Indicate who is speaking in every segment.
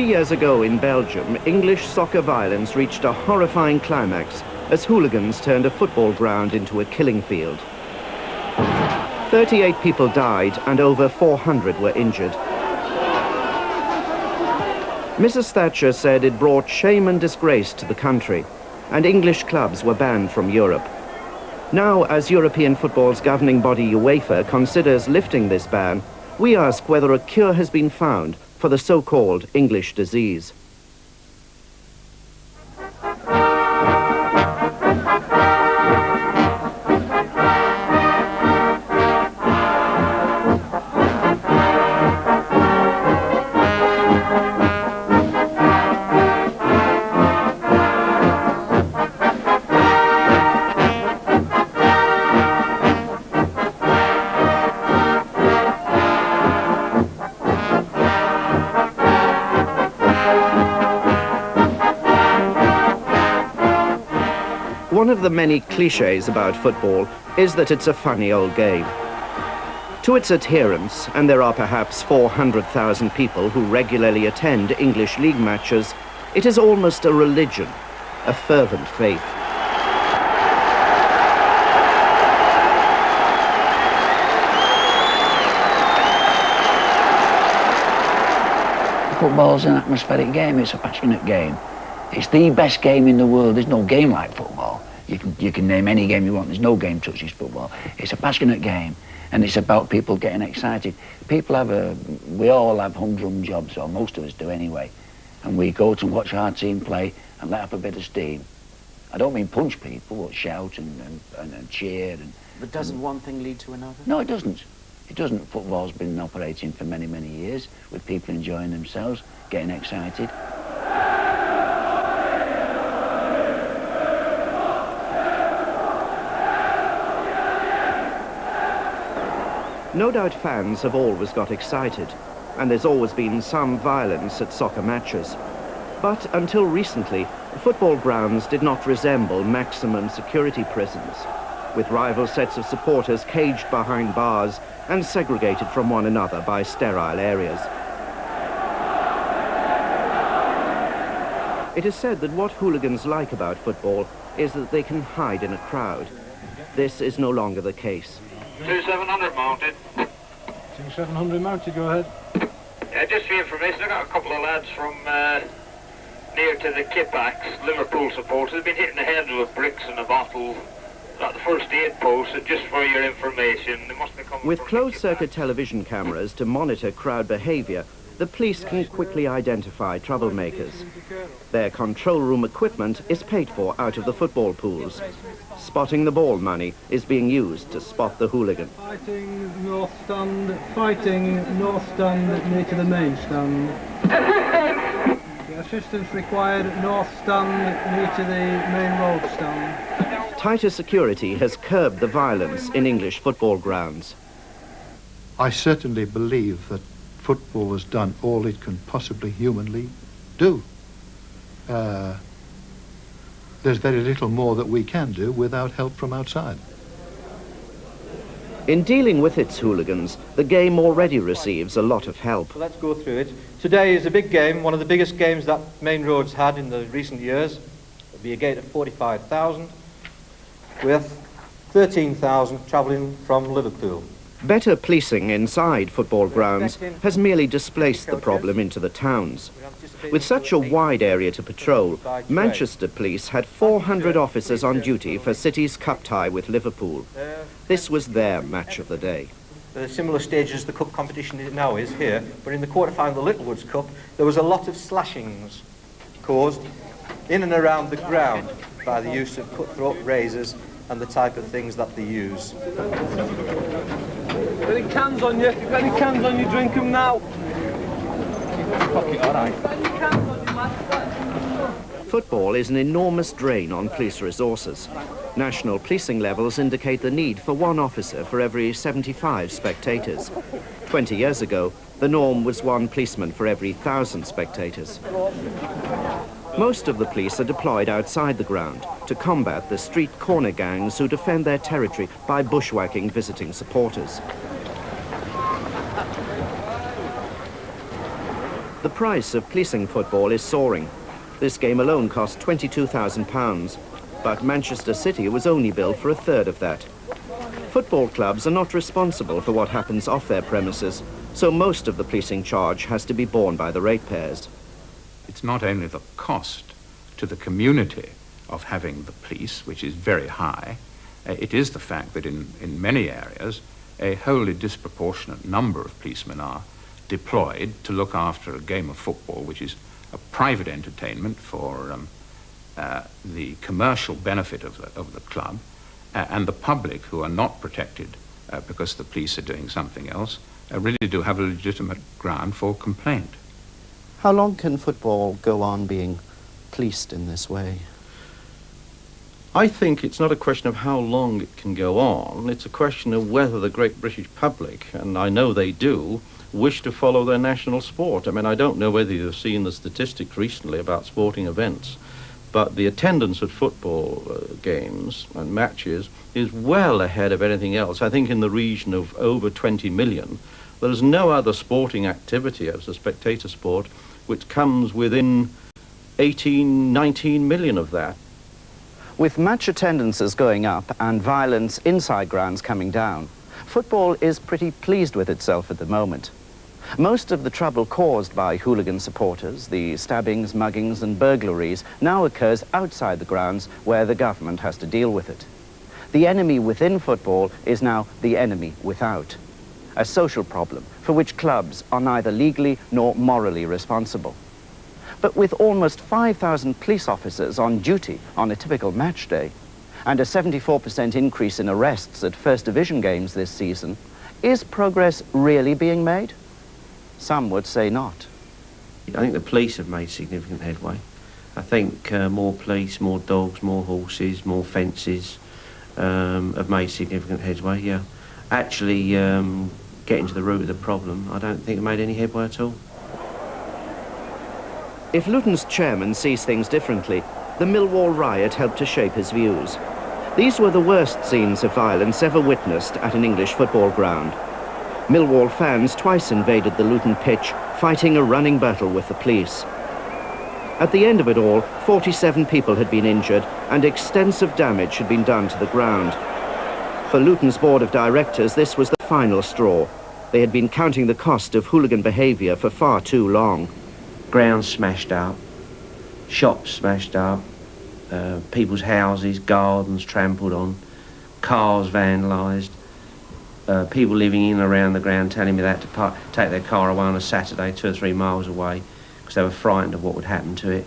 Speaker 1: 3 years ago in Belgium, English soccer violence reached a horrifying climax as hooligans turned a football ground into a killing field. 38 people died and over 400 were injured. Mrs. Thatcher said it brought shame and disgrace to the country, and English clubs were banned from Europe. Now, as European football's governing body UEFA considers lifting this ban, we ask whether a cure has been found for the so-called English disease. One of the many cliches about football is that it's a funny old game. To its adherents, and there are perhaps 400,000 people who regularly attend English league matches, it is almost a religion, a fervent faith.
Speaker 2: Football's an atmospheric game, it's a passionate game. It's the best game in the world. There's no game like football. You can name any game you want. There's no game touches football. It's a passionate game, and it's about people getting excited. We all have humdrum jobs, or most of us do anyway, and we go to watch our team play and let up a bit of steam. I don't mean punch people, but shout and cheer.
Speaker 3: But doesn't one thing lead to another?
Speaker 2: No, it doesn't. It doesn't. Football's been operating for many, many years, with people enjoying themselves, getting excited.
Speaker 1: No doubt fans have always got excited, and there's always been some violence at soccer matches. But until recently, football grounds did not resemble maximum security prisons, with rival sets of supporters caged behind bars and segregated from one another by sterile areas. It is said that what hooligans like about football is that they can hide in a crowd. This is no longer the case.
Speaker 4: 2700 mounted.
Speaker 5: 2700 mounted, go ahead.
Speaker 4: Just for information, I got a couple of lads from near to the Kippax, Liverpool supporters. They've been hitting the head with bricks and a bottle at the first aid post, so just for your information. They must be coming.
Speaker 1: With closed-circuit television cameras to monitor crowd behaviour, the police can quickly identify troublemakers. Their control room equipment is paid for out of the football pools. Spotting the ball money is being used to spot the hooligan.
Speaker 5: Fighting north stand near to the main stand. Assistance required north stand near to the main road stand.
Speaker 1: Tighter security has curbed the violence in English football grounds.
Speaker 6: I certainly believe that football has done all it can possibly humanly do. There's very little more that we can do without help from outside.
Speaker 1: In dealing with its hooligans, the game already receives a lot of help.
Speaker 7: Let's go through it. Today is a big game, one of the biggest games that Main Road's had in the recent years. It'll be a gate of 45,000 with 13,000 travelling from Liverpool.
Speaker 1: Better policing inside football grounds has merely displaced the problem into the towns. With such a wide area to patrol, Manchester Police had 400 officers on duty for City's cup tie with Liverpool. This was their match of the day.
Speaker 7: The similar stages as the cup competition now is here, but in the quarter-final of the Littlewoods Cup, there was a lot of slashings caused in and around the ground by the use of cutthroat razors and the type of things that they use.
Speaker 5: Any cans on you? Any cans on you? Drink them now. Pocket, all right.
Speaker 1: Football is an enormous drain on police resources. National policing levels indicate the need for one officer for every 75 spectators. 20 years ago, the norm was one policeman for every 1,000 spectators. Most of the police are deployed outside the ground to combat the street corner gangs who defend their territory by bushwhacking visiting supporters. The price of policing football is soaring. This game alone cost £22,000, but Manchester City was only billed for a third of that. Football clubs are not responsible for what happens off their premises, so most of the policing charge has to be borne by the ratepayers.
Speaker 8: It's not only the cost to the community of having the police, which is very high, it is the fact that in many areas a wholly disproportionate number of policemen are deployed to look after a game of football, which is a private entertainment for the commercial benefit of the club, and the public, who are not protected because the police are doing something else, really do have a legitimate ground for complaint.
Speaker 3: How long can football go on being policed in this way?
Speaker 9: I think it's not a question of how long it can go on, it's a question of whether the great British public, and I know they do, wish to follow their national sport. I mean, I don't know whether you've seen the statistics recently about sporting events, but the attendance at football games and matches is well ahead of anything else. I think in the region of over 20 million. There's no other sporting activity as a spectator sport which comes within 18, 19 million of that.
Speaker 1: With match attendances going up and violence inside grounds coming down, football is pretty pleased with itself at the moment. Most of the trouble caused by hooligan supporters, the stabbings, muggings and burglaries, now occurs outside the grounds where the government has to deal with it. The enemy within football is now the enemy without, a social problem for which clubs are neither legally nor morally responsible. But with almost 5,000 police officers on duty on a typical match day, and a 74% increase in arrests at First Division games this season, is progress really being made? Some would say not.
Speaker 10: I think the police have made significant headway. I think more police, more dogs, more horses, more fences have made significant headway, yeah. Actually, getting to the root of the problem, I don't think it made any headway at all.
Speaker 1: If Luton's chairman sees things differently, the Millwall riot helped to shape his views. These were the worst scenes of violence ever witnessed at an English football ground. Millwall fans twice invaded the Luton pitch, fighting a running battle with the police. At the end of it all, 47 people had been injured and extensive damage had been done to the ground. For Luton's board of directors, this was the final straw. They had been counting the cost of hooligan behaviour for far too long.
Speaker 10: Grounds smashed up, shops smashed up, people's houses, gardens trampled on, cars vandalised, people living in and around the ground telling me they had to take their car away on a Saturday 2 or 3 miles away because they were frightened of what would happen to it.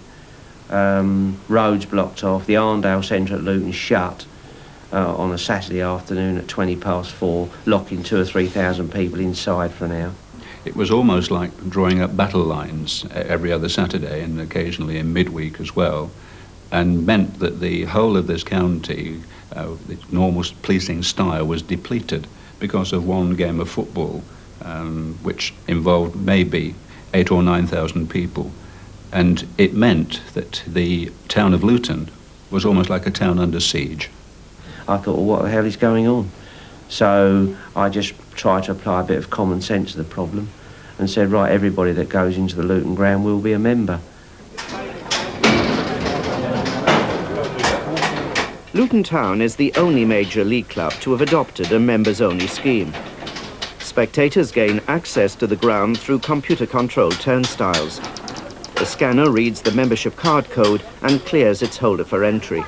Speaker 10: Roads blocked off, the Arndale Centre at Luton shut on a Saturday afternoon at 4:20, locking 2,000 or 3,000 people inside for an hour.
Speaker 11: It was almost like drawing up battle lines every other Saturday and occasionally in midweek as well, and meant that the whole of this county, the normal policing style, was depleted because of one game of football, which involved maybe 8,000 or 9,000 people. And it meant that the town of Luton was almost like a town under siege.
Speaker 10: I thought, well, what the hell is going on? So I just tried to apply a bit of common sense to the problem and said, right, everybody that goes into the Luton ground will be a member.
Speaker 1: Luton Town is the only major league club to have adopted a members-only scheme. Spectators gain access to the ground through computer-controlled turnstiles. The scanner reads the membership card code and clears its holder for entry.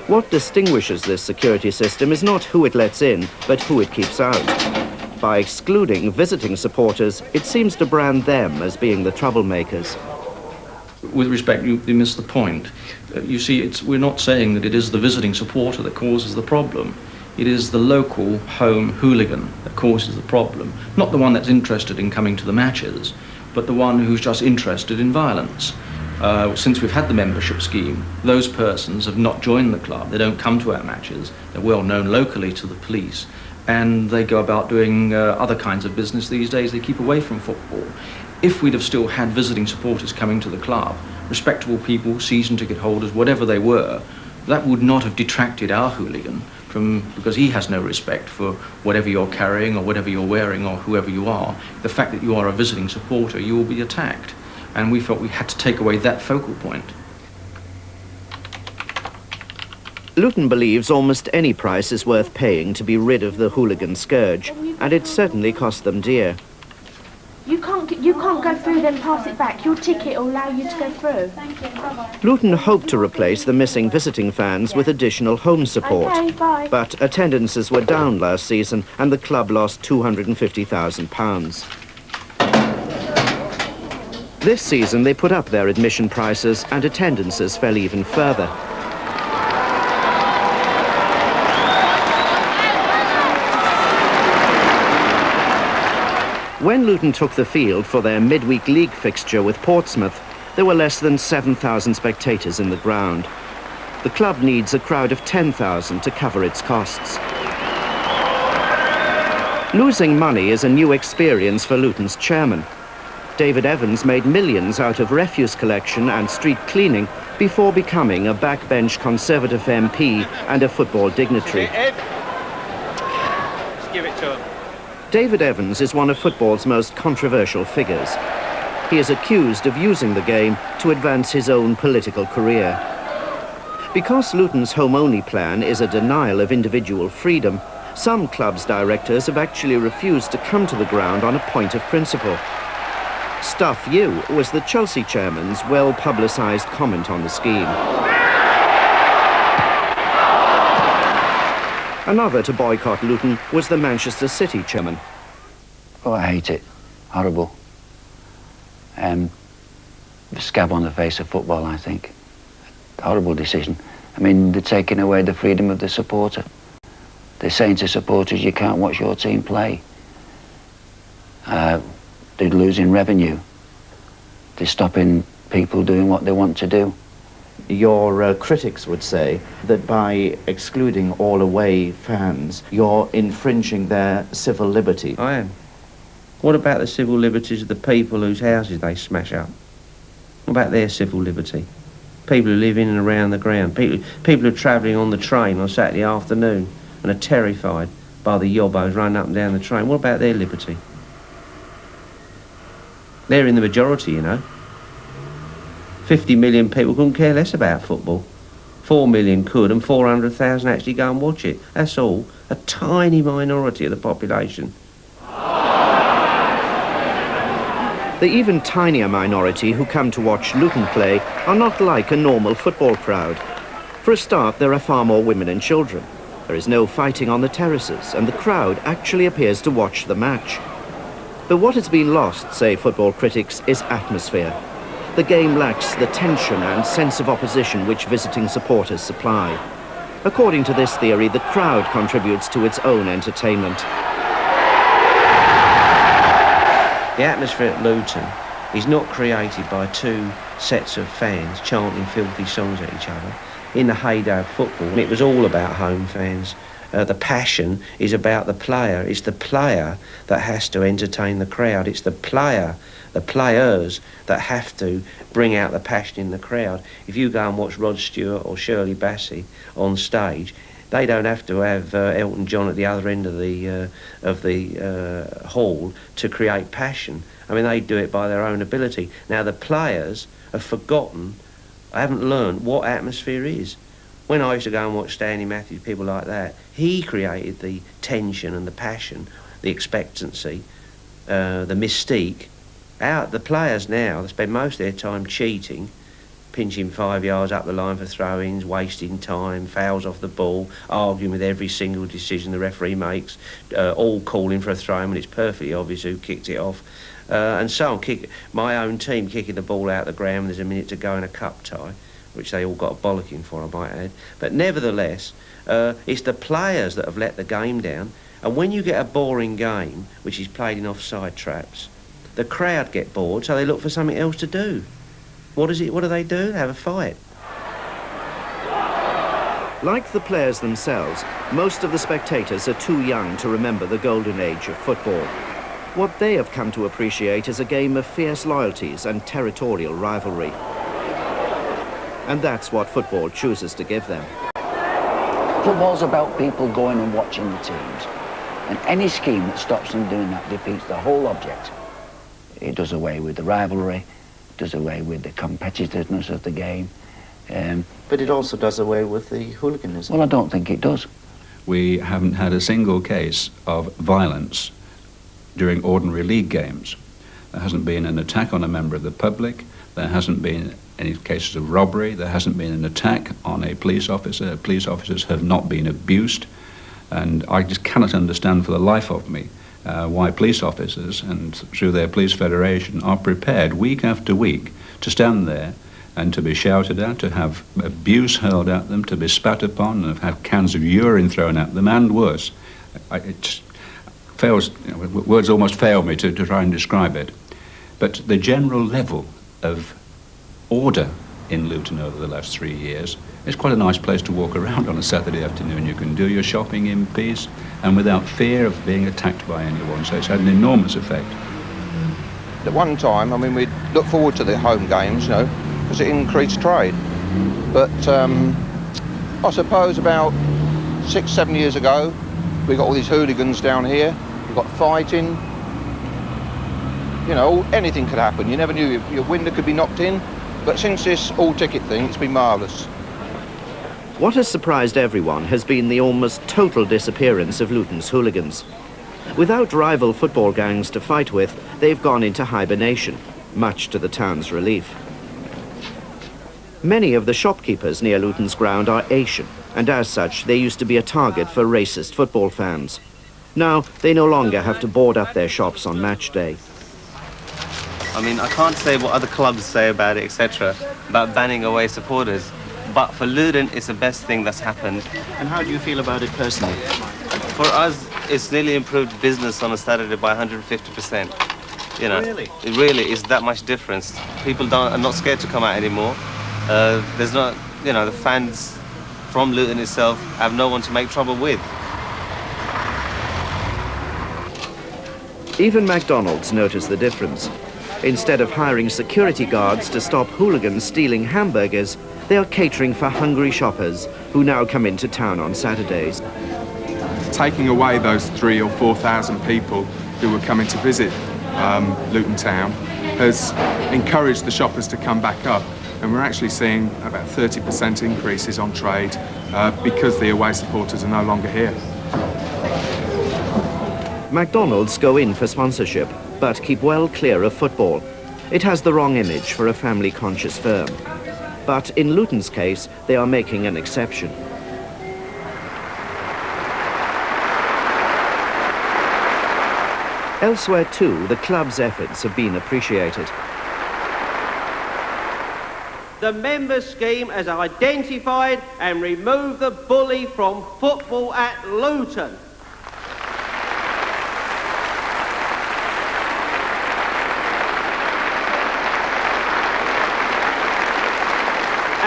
Speaker 1: What distinguishes this security system is not who it lets in, but who it keeps out. By excluding visiting supporters, it seems to brand them as being the troublemakers.
Speaker 12: With respect, you miss the point. You see, we're not saying that it is the visiting supporter that causes the problem. It is the local home hooligan that causes the problem. Not the one that's interested in coming to the matches, but the one who's just interested in violence. Since we've had the membership scheme, those persons have not joined the club. They don't come to our matches. They're well known locally to the police, and they go about doing other kinds of business these days. They keep away from football. If we'd have still had visiting supporters coming to the club, respectable people, season ticket holders, whatever they were, that would not have detracted our hooligan because he has no respect for whatever you're carrying or whatever you're wearing or whoever you are. The fact that you are a visiting supporter, you will be attacked. And we felt we had to take away that focal point.
Speaker 1: Luton believes almost any price is worth paying to be rid of the hooligan scourge, and it certainly cost them dear.
Speaker 13: You can't go through then pass it back. Your ticket will allow you to go through. Thank you.
Speaker 1: Luton hoped to replace the missing visiting fans with additional home support.
Speaker 13: Okay, bye.
Speaker 1: But attendances were down last season and the club lost £250,000. This season they put up their admission prices and attendances fell even further. When Luton took the field for their midweek league fixture with Portsmouth, there were less than 7,000 spectators in the ground. The club needs a crowd of 10,000 to cover its costs. Losing money is a new experience for Luton's chairman. David Evans made millions out of refuse collection and street cleaning before becoming a backbench Conservative MP and a football dignitary.
Speaker 7: Just give it to him.
Speaker 1: David Evans is one of football's most controversial figures. He is accused of using the game to advance his own political career. Because Luton's home-only plan is a denial of individual freedom, some clubs' directors have actually refused to come to the ground on a point of principle. Stuff you was the Chelsea chairman's well-publicised comment on the scheme. Another to boycott Luton was the Manchester City chairman.
Speaker 2: Oh, I hate it. Horrible. The scab on the face of football, I think. Horrible decision. I mean, they're taking away the freedom of the supporter. They're saying to supporters, you can't watch your team play. They're losing revenue. They're stopping people doing what they want to do.
Speaker 3: Your critics would say that by excluding all away fans, you're infringing their civil liberty.
Speaker 10: I am. What about the civil liberties of the people whose houses they smash up? What about their civil liberty? People who live in and around the ground. People who are travelling on the train on Saturday afternoon and are terrified by the yobbos running up and down the train. What about their liberty? They're in the majority, you know. 50 million people couldn't care less about football. 4 million could, and 400,000 actually go and watch it. That's all. A tiny minority of the population.
Speaker 1: The even tinier minority who come to watch Luton play are not like a normal football crowd. For a start, there are far more women and children. There is no fighting on the terraces, and the crowd actually appears to watch the match. But what has been lost, say football critics, is atmosphere. The game lacks the tension and sense of opposition which visiting supporters supply. According to this theory, the crowd contributes to its own entertainment.
Speaker 10: The atmosphere at Luton is not created by two sets of fans chanting filthy songs at each other. In the heyday of football, it was all about home fans. The passion is about the player. It's the player that has to entertain the crowd. It's the players that have to bring out the passion in the crowd. If you go and watch Rod Stewart or Shirley Bassey on stage, they don't have to have Elton John at the other end of the hall to create passion. I mean, they do it by their own ability. Now, the players have forgotten, I haven't learned what atmosphere is. When I used to go and watch Stanley Matthews, people like that, he created the tension and the passion, the expectancy, the mystique. The players now, they spend most of their time cheating, pinching 5 yards up the line for throw-ins, wasting time, fouls off the ball, arguing with every single decision the referee makes, all calling for a throw-in when it's perfectly obvious who kicked it off, and so on. My own team kicking the ball out the ground when there's a minute to go in a cup tie, which they all got a bollocking for, I might add. But nevertheless, it's the players that have let the game down, and when you get a boring game, which is played in offside traps, the crowd get bored, so they look for something else to do. What do they do? They have a fight.
Speaker 1: Like the players themselves, most of the spectators are too young to remember the golden age of football. What they have come to appreciate is a game of fierce loyalties and territorial rivalry. And that's what football chooses to give them.
Speaker 2: Football's about people going and watching the teams. And any scheme that stops them doing that defeats the whole object. It does away with the rivalry, does away with the competitiveness of the game.
Speaker 3: But it also does away with the hooliganism.
Speaker 2: Well, I don't think it does.
Speaker 11: We haven't had a single case of violence during ordinary league games. There hasn't been an attack on a member of the public, there hasn't been any cases of robbery, there hasn't been an attack on a police officer, police officers have not been abused, and I just cannot understand for the life of me why police officers, and through their police federation, are prepared week after week to stand there and to be shouted at, to have abuse hurled at them, to be spat upon, and have cans of urine thrown at them, and worse. It just fails, words almost fail me to try and describe it. But the general level of order in Luton over the last 3 years, it's quite a nice place to walk around on a Saturday afternoon. You can do your shopping in peace and without fear of being attacked by anyone, so it's had an enormous effect.
Speaker 14: At one time, I mean, we'd look forward to the home games, you know, because it increased trade. But I suppose about 6-7 years ago, we got all these hooligans down here, we got fighting. You know, anything could happen. You never knew your window could be knocked in. But since this all-ticket thing, it's been marvellous.
Speaker 1: What has surprised everyone has been the almost total disappearance of Luton's hooligans. Without rival football gangs to fight with, they've gone into hibernation, much to the town's relief. Many of the shopkeepers near Luton's ground are Asian, and as such, they used to be a target for racist football fans. Now, they no longer have to board up their shops on match day.
Speaker 15: I mean, I can't say what other clubs say about it, etc., about banning away supporters, but for Luton, it's the best thing that's happened.
Speaker 3: And how do you feel about it personally?
Speaker 15: For us, it's nearly improved business on a Saturday by 150%. You know,
Speaker 3: Really?
Speaker 15: It really is that much difference. People are not scared to come out anymore. There's not, you know, the fans from Luton itself have no one to make trouble with.
Speaker 1: Even McDonald's noticed the difference. Instead of hiring security guards to stop hooligans stealing hamburgers, they are catering for hungry shoppers who now come into town on Saturdays.
Speaker 16: Taking away those 3,000 or 4,000 people who were coming to visit Luton Town has encouraged the shoppers to come back up, and we're actually seeing about 30% increases on trade because the away supporters are no longer here.
Speaker 1: McDonald's go in for sponsorship, but keep well clear of football. It has the wrong image for a family-conscious firm. But in Luton's case, they are making an exception. Elsewhere too, the club's efforts have been appreciated.
Speaker 17: The member scheme has identified and removed the bully from football at Luton.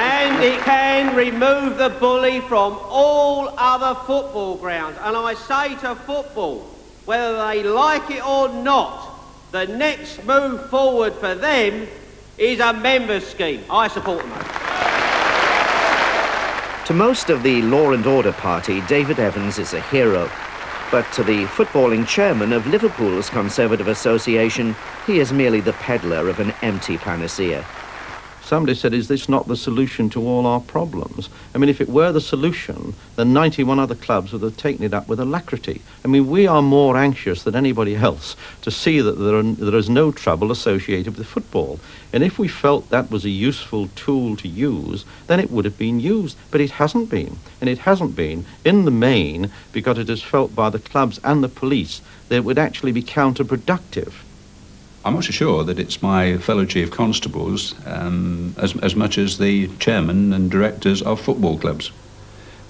Speaker 17: And it can remove the bully from all other football grounds. And I say to football, whether they like it or not, the next move forward for them is a members scheme. I support them.
Speaker 1: To most of the Law and Order party, David Evans is a hero. But to the footballing chairman of Liverpool's Conservative Association, he is merely the peddler of an empty panacea.
Speaker 9: Somebody said, is this not the solution to all our problems? I mean, if it were the solution, then 91 other clubs would have taken it up with alacrity. I mean, we are more anxious than anybody else to see that there is no trouble associated with football. And if we felt that was a useful tool to use, then it would have been used. But it hasn't been. And it hasn't been, in the main, because it is felt by the clubs and the police that it would actually be counterproductive.
Speaker 11: I'm not so sure that it's my fellow chief constables as much as the chairmen and directors of football clubs.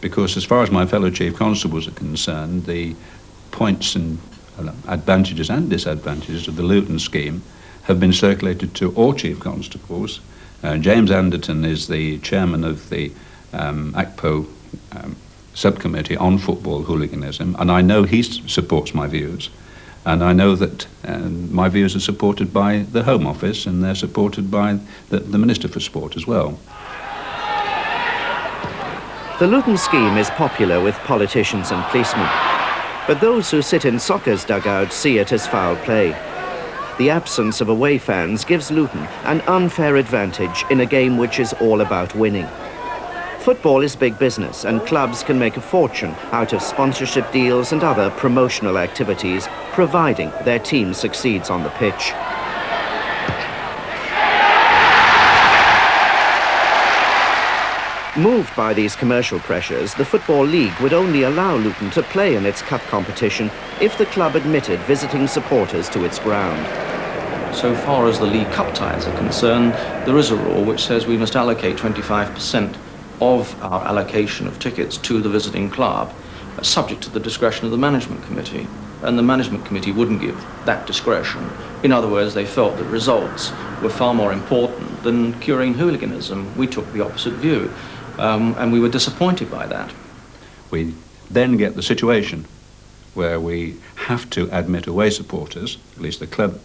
Speaker 11: Because as far as my fellow chief constables are concerned, the points and advantages and disadvantages of the Luton scheme have been circulated to all chief constables. James Anderton is the chairman of the ACPO subcommittee on football hooliganism, and I know he supports my views. And I know that my views are supported by the Home Office, and they're supported by the Minister for Sport as well.
Speaker 1: The Luton scheme is popular with politicians and policemen, but those who sit in soccer's dugouts see it as foul play. The absence of away fans gives Luton an unfair advantage in a game which is all about winning. Football is big business, and clubs can make a fortune out of sponsorship deals and other promotional activities, providing their team succeeds on the pitch. Moved by these commercial pressures, the Football League would only allow Luton to play in its cup competition if the club admitted visiting supporters to its ground.
Speaker 12: So far as the League Cup ties are concerned, there is a rule which says we must allocate 25% of our allocation of tickets to the visiting club, subject to the discretion of the management committee. And the management committee wouldn't give that discretion. In other words, they felt that results were far more important than curing hooliganism. We took the opposite view. And we were disappointed by that.
Speaker 11: We then get the situation where we have to admit away supporters, at least the club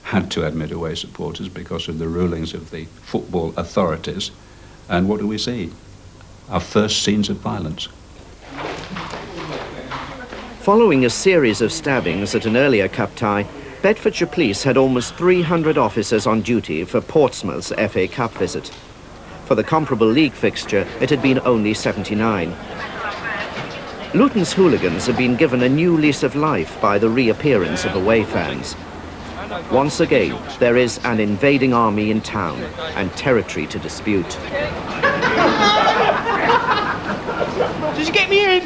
Speaker 11: had to admit away supporters because of the rulings of the football authorities. And what do we see? Our first scenes of violence.
Speaker 1: Following a series of stabbings at an earlier cup tie, Bedfordshire Police had almost 300 officers on duty for Portsmouth's FA Cup visit. For the comparable league fixture, it had been only 79. Luton's hooligans have been given a new lease of life by the reappearance of away fans. Once again, there is an invading army in town and territory to dispute.
Speaker 18: Did you get me in?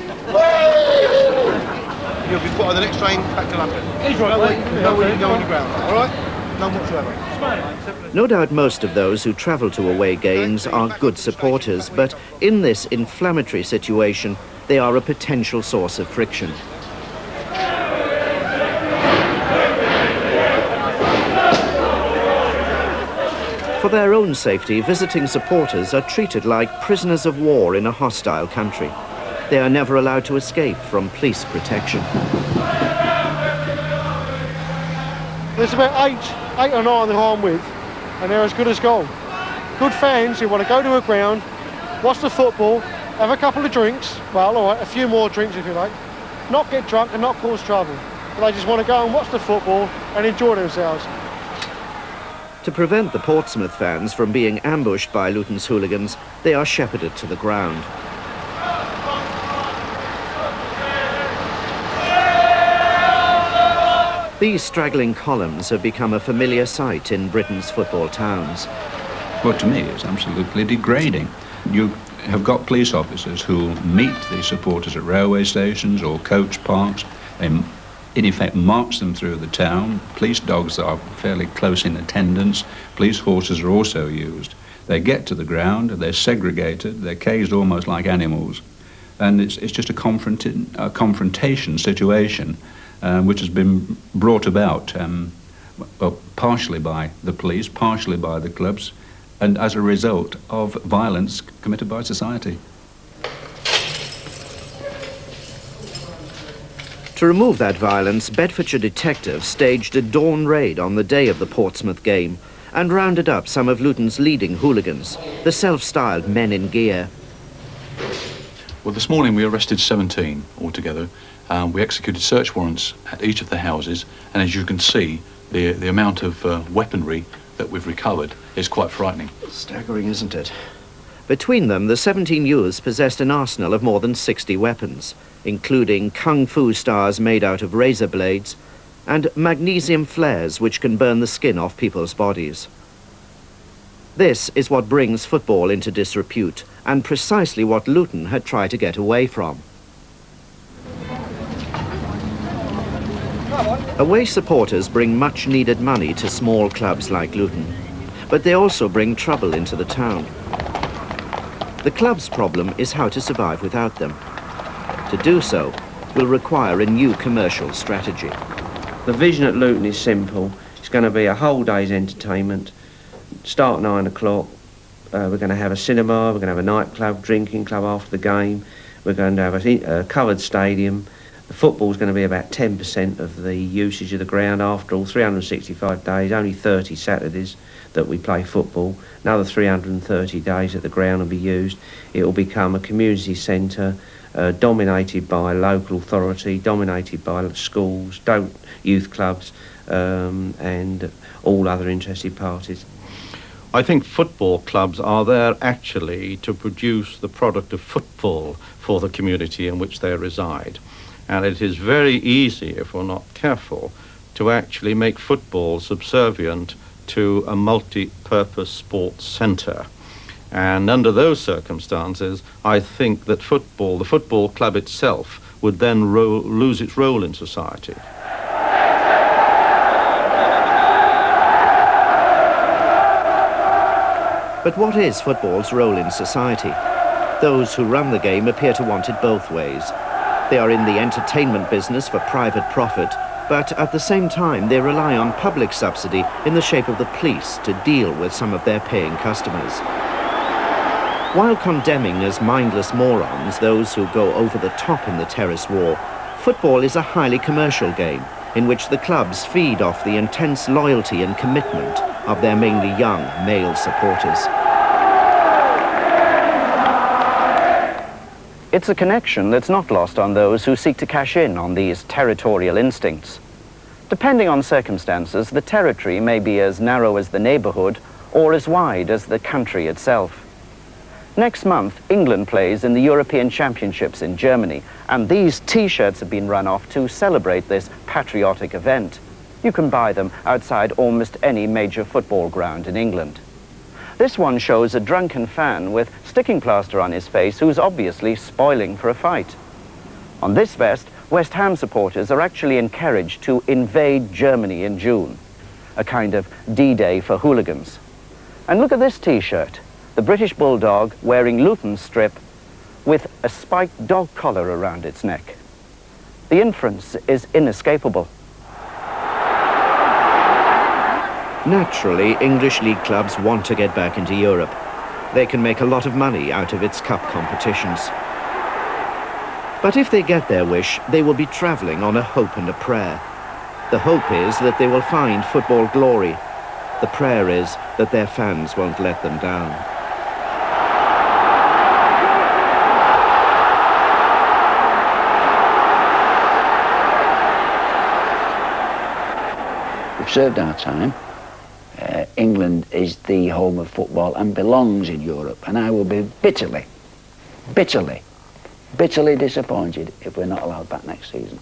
Speaker 18: You'll be put on the next train back to London. He's right, no way you go on the ground, all right? None whatsoever.
Speaker 1: No doubt most of those who travel to away games are good supporters, but in this inflammatory situation, they are a potential source of friction. For their own safety, visiting supporters are treated like prisoners of war in a hostile country. They are never allowed to escape from police protection.
Speaker 19: There's about eight or nine that I'm with, and they're as good as gold. Good fans who want to go to a ground, watch the football, have a couple of drinks, well, all right, a few more drinks if you like, not get drunk and not cause trouble. But they just want to go and watch the football and enjoy themselves.
Speaker 1: To prevent the Portsmouth fans from being ambushed by Luton's hooligans, they are shepherded to the ground. These straggling columns have become a familiar sight in Britain's football towns.
Speaker 11: Well, to me, it's absolutely degrading. You have got police officers who meet the supporters at railway stations or coach parks. They, in effect, march them through the town. Police dogs are fairly close in attendance. Police horses are also used. They get to the ground, they're segregated, they're caged almost like animals. And it's just a confrontation situation. Which has been brought about well, partially by the police, partially by the clubs, and as a result of violence committed by society.
Speaker 1: To remove that violence, Bedfordshire detectives staged a dawn raid on the day of the Portsmouth game and rounded up some of Luton's leading hooligans, the self-styled men in gear.
Speaker 20: Well, this morning we arrested 17 altogether. We executed search warrants at each of the houses, and as you can see, the amount of weaponry that we've recovered is quite frightening.
Speaker 1: Staggering, isn't it? Between them, the 17 youths possessed an arsenal of more than 60 weapons, including kung fu stars made out of razor blades and magnesium flares which can burn the skin off people's bodies. This is what brings football into disrepute, and precisely what Luton had tried to get away from. Away supporters bring much-needed money to small clubs like Luton, but they also bring trouble into the town. The club's problem is how to survive without them. To do so will require a new commercial strategy.
Speaker 10: The vision at Luton is simple. It's going to be a whole day's entertainment. Start 9 o'clock. We're going to have a cinema, we're going to have a nightclub, drinking club after the game. We're going to have a covered stadium. The football's going to be about 10% of the usage of the ground. After all, 365 days, only 30 Saturdays that we play football. Another 330 days that the ground will be used. It will become a community centre dominated by local authority, dominated by schools, youth clubs and all other interested parties.
Speaker 9: I think football clubs are there actually to produce the product of football for the community in which they reside. And it is very easy, if we're not careful, to actually make football subservient to a multi-purpose sports centre. And under those circumstances, I think that the football club itself, would then lose its role in society.
Speaker 1: But what is football's role in society? Those who run the game appear to want it both ways. They are in the entertainment business for private profit, but at the same time they rely on public subsidy in the shape of the police to deal with some of their paying customers. While condemning as mindless morons those who go over the top in the terrace war, football is a highly commercial game in which the clubs feed off the intense loyalty and commitment of their mainly young male supporters. It's a connection that's not lost on those who seek to cash in on these territorial instincts. Depending on circumstances, the territory may be as narrow as the neighbourhood or as wide as the country itself. Next month, England plays in the European Championships in Germany, and these T-shirts have been run off to celebrate this patriotic event. You can buy them outside almost any major football ground in England. This one shows a drunken fan with sticking plaster on his face who's obviously spoiling for a fight. On this vest, West Ham supporters are actually encouraged to invade Germany in June, a kind of D-Day for hooligans. And look at this T-shirt, the British Bulldog wearing Luton's strip with a spiked dog collar around its neck. The inference is inescapable. Naturally, English league clubs want to get back into Europe. They can make a lot of money out of its cup competitions. But if they get their wish, they will be travelling on a hope and a prayer. The hope is that they will find football glory. The prayer is that their fans won't let them down.
Speaker 2: We've served our time. England is the home of football and belongs in Europe, and I will be bitterly disappointed if we're not allowed back next season.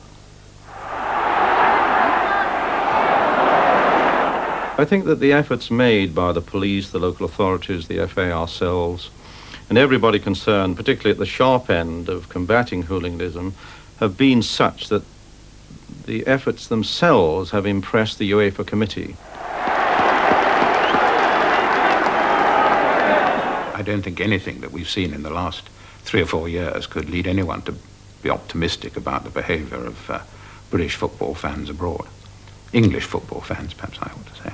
Speaker 9: I think that the efforts made by the police, the local authorities, the FA, ourselves, and everybody concerned, particularly at the sharp end of combating hooliganism, have been such that the efforts themselves have impressed the UEFA committee.
Speaker 8: I don't think anything that we've seen in the last 3 or 4 years could lead anyone to be optimistic about the behaviour of British football fans abroad. English football fans, perhaps I ought to say.